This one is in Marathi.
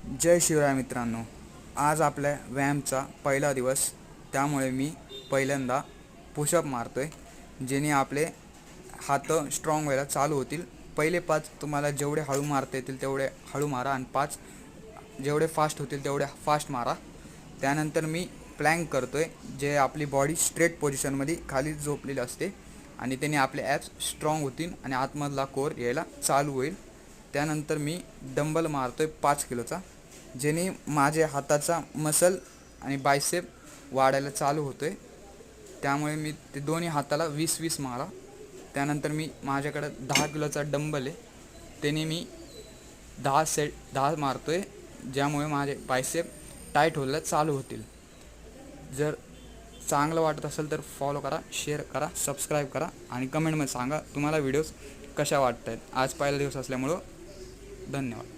जय शिवराय मित्रांनो, आज आपल्या व्यायामचा पहिला दिवस, त्यामुळे मी पहिल्यांदा पुशअप मारतोय, जेणे आपले हात स्ट्रॉंग व्हायला चालू होतील। पहिले 5 तुम्हाला जेवढे हळू मारता येतील तेवढे हळू मारा आणि 5 जेवढे फास्ट होतील तेवढे फास्ट मारा। त्यानंतर मी प्लँक करतोय, जे आपली बॉडी स्ट्रेट पोझिशनमध्ये खाली झोपलेली असते आणि त्याने आपले ॲप्स स्ट्रॉंग होतील आणि आतमधला कोर यायला चालू होईल। त्यानंतर मी डंबल मारतोय 5 किलोचा, जेणे माझ्या हाताचा मसल आणि बायसेप वाढायला चालू होतोय। त्यामुळे मी ते दोन्ही हाताला 20-20 मारा। त्यानंतर मी माझ्याकडे 10 किलोचा डंबल आहे, त्याने मी 10 मारतोय, ज्यामुळे माझे बायसेप टाईट व्हायला चालू होतील। जर चांगलं वाटत असेल तर फॉलो करा, शेअर करा, सबस्क्राईब करा आणि कमेंटमध्ये सांगा तुम्हाला व्हिडिओज कशा वाटत आहेत। आज पहिला दिवस असल्यामुळं धन्यवाद।